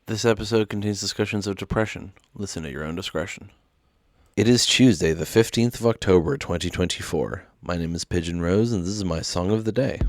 This episode contains discussions of depression. Listen at your own discretion. It is Tuesday, the 15th of October, 2024. My name is Pigeon Rose, and this is my song of the day.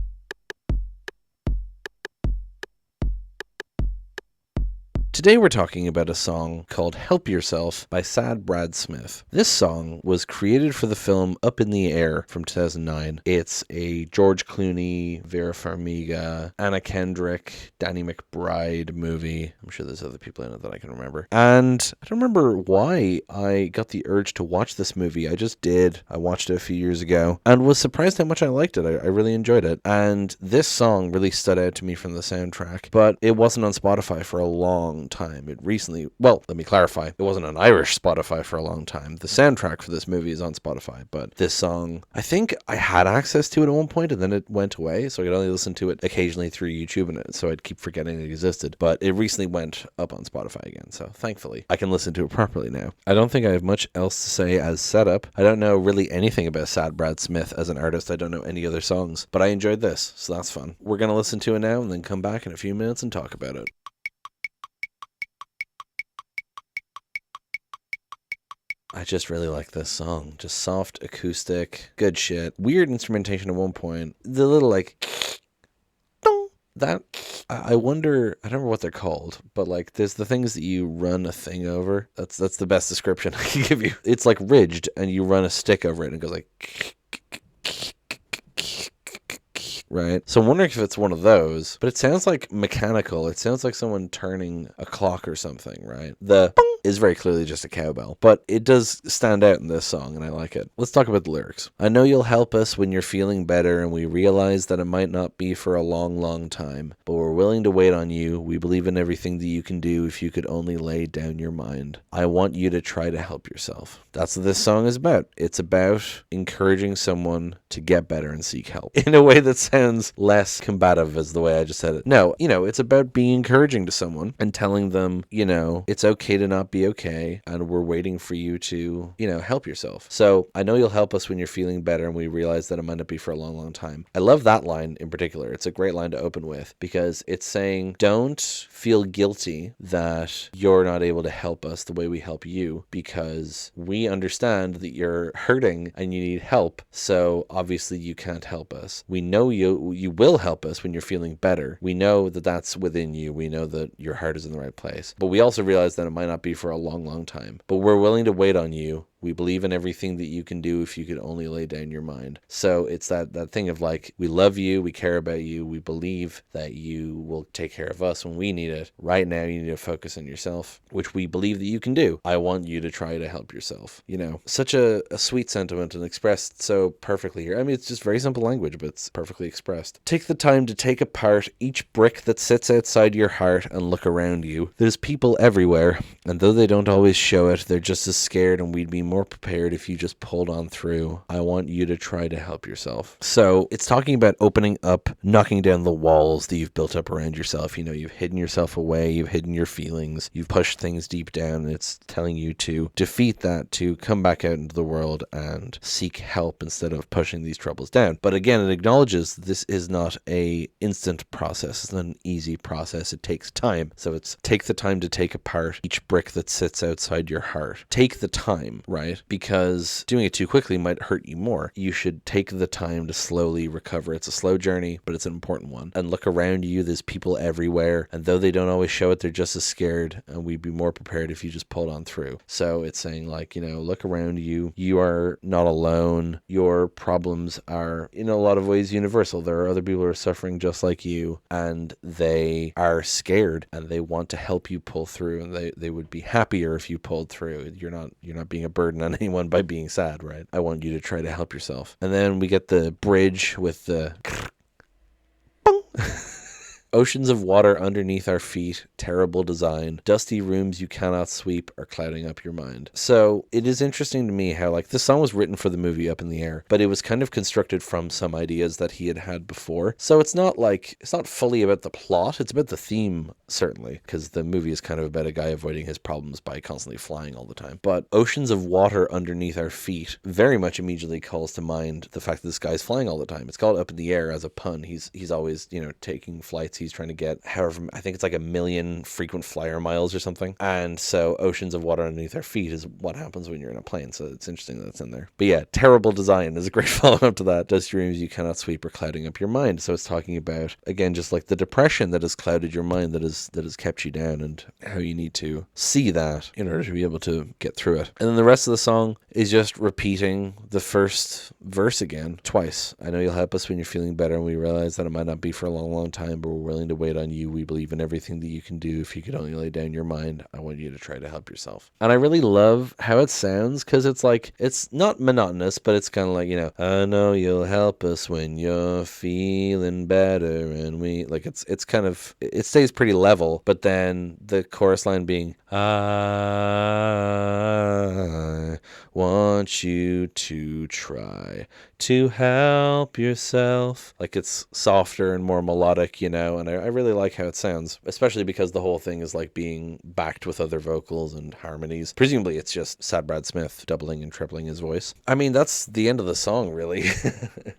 Today we're talking about a song called Help Yourself by Sad Brad Smith. This song was created for the film Up in the Air from 2009. It's a George Clooney, Vera Farmiga, Anna Kendrick, Danny McBride movie. I'm sure there's other people in it that I can remember. And I don't remember why I got the urge to watch this movie. I just did. I watched it a few years ago and was surprised how much I liked it. I really enjoyed it. And this song really stood out to me from the soundtrack, but it wasn't on Spotify for a long time. It recently, well, let me clarify, it wasn't on Irish Spotify for a long time. The soundtrack for this movie is on Spotify, but this song, I think I had access to it at one point and then it went away, so I could only listen to it occasionally through YouTube, and so I'd keep forgetting it existed. But it recently went up on Spotify again, so thankfully I can listen to it properly now. I don't think I have much else to say as setup. I don't know really anything about Sad Brad Smith as an artist. I don't know any other songs, but I enjoyed this, so that's fun. We're going to listen to it now and then come back in a few minutes and talk about it. I just really like this song. Just soft, acoustic, good shit. Weird instrumentation at one point. The little like that, I wonder, I don't remember what they're called, but like there's the things that you run a thing over. That's the best description I can give you. It's like ridged and you run a stick over it and it goes like right? So I'm wondering if it's one of those, but it sounds like mechanical. It sounds like someone turning a clock or something, right? The is very clearly just a cowbell, but it does stand out in this song and I like it. Let's talk about the lyrics. I know you'll help us when you're feeling better and we realize that it might not be for a long, long time, but we're willing to wait on you. We believe in everything that you can do if you could only lay down your mind. I want you to try to help yourself. That's what this song is about. It's about encouraging someone to get better and seek help in a way that sounds less combative as the way I just said it. No, it's about being encouraging to someone and telling them, it's okay to not be okay and we're waiting for you to, help yourself. So I know you'll help us when you're feeling better and we realize that it might not be for a long, long time. I love that line in particular. It's a great line to open with because it's saying don't feel guilty that you're not able to help us the way we help you because we understand that you're hurting and you need help. So obviously you can't help us. We know you will help us when you're feeling better. We know that that's within you. We know that your heart is in the right place. But we also realize that it might not be for a long, long time. But we're willing to wait on you. We believe in everything that you can do if you could only lay down your mind. So it's that thing of like, we love you, we care about you, we believe that you will take care of us when we need it. Right now, you need to focus on yourself, which we believe that you can do. I want you to try to help yourself. Such a sweet sentiment and expressed so perfectly here. I mean, it's just very simple language, but it's perfectly expressed. Take the time to take apart each brick that sits outside your heart and look around you. There's people everywhere, and though they don't always show it, they're just as scared, and we'd be more prepared if you just pulled on through. I want you to try to help yourself. So it's talking about opening up, knocking down the walls that you've built up around yourself. You've hidden yourself away, you've hidden your feelings, you've pushed things deep down, and it's telling you to defeat that, to come back out into the world and seek help instead of pushing these troubles down. But again, it acknowledges this is not a instant process. It's not an easy process. It takes time. So it's take the time to take apart each brick that sits outside your heart. Take the time, right? Because doing it too quickly might hurt you more. You should take the time to slowly recover. It's a slow journey, but it's an important one. And look around you, there's people everywhere. And though they don't always show it, they're just as scared. And we'd be more prepared if you just pulled on through. So it's saying like, look around you. You are not alone. Your problems are in a lot of ways universal. There are other people who are suffering just like you. And they are scared and they want to help you pull through. And they would be happier if you pulled through. You're not being a burden on anyone by being sad, right? I want you to try to help yourself. And then we get the bridge with the Oceans of water underneath our feet, terrible design. Dusty rooms you cannot sweep are clouding up your mind. So it is interesting to me how, like, this song was written for the movie Up in the Air, but it was kind of constructed from some ideas that he had before. So it's not fully about the plot. It's about the theme, certainly, because the movie is kind of about a guy avoiding his problems by constantly flying all the time. But oceans of water underneath our feet very much immediately calls to mind the fact that this guy's flying all the time. It's called Up in the Air as a pun. He's always, taking flights. he's trying to get however, I think it's like 1,000,000 frequent flyer miles or something. And so oceans of water underneath our feet is what happens when you're in a plane. So it's interesting that it's in there. But yeah, terrible design is a great follow-up to that. Dust dreams you cannot sweep are clouding up your mind. So it's talking about, again, just like the depression that has clouded your mind, that has kept you down, and how you need to see that in order to be able to get through it. And then the rest of the song is just repeating the first verse again twice. I know you'll help us when you're feeling better, and we realize that it might not be for a long, long time, but we're willing to wait on you. We believe in everything that you can do. If you could only lay down your mind, I want you to try to help yourself. And I really love how it sounds, because it's like, it's not monotonous, but it's kind of like, I know you'll help us when you're feeling better, and we, like, it's kind of, it stays pretty level, but then the chorus line being, I want you to try to help yourself. Like, it's softer and more melodic, and I really like how it sounds, especially because the whole thing is like being backed with other vocals and harmonies. Presumably it's just Sad Brad Smith doubling and tripling his voice. I mean, that's the end of the song, really.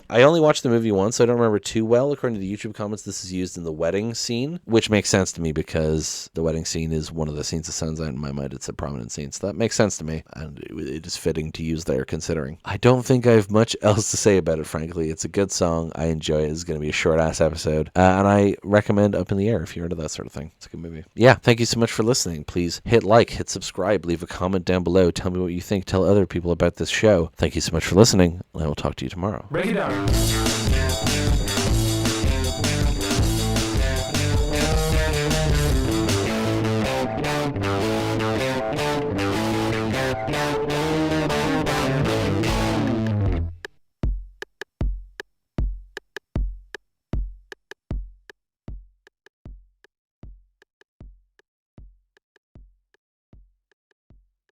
I only watched the movie once, so I don't remember too well. According to the YouTube comments, this is used in the wedding scene, which makes sense to me because the wedding scene is one of the scenes that stands out in my mind. It's a prominent scene, so that makes sense to me, and it is fitting to use there, considering. I don't think I have much else to say about it, frankly. It's a good song. I enjoy it. It's going to be a short-ass episode, and I recommend Up in the Air if you're into that sort of thing. It's a good movie. Yeah, thank you so much for listening. Please hit like, hit subscribe, leave a comment down below. Tell me what you think. Tell other people about this show. Thank you so much for listening, and I will talk to you tomorrow. Break it down.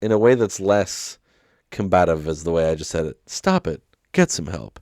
In a way that's less combative as the way I just said it. Stop it. Get some help.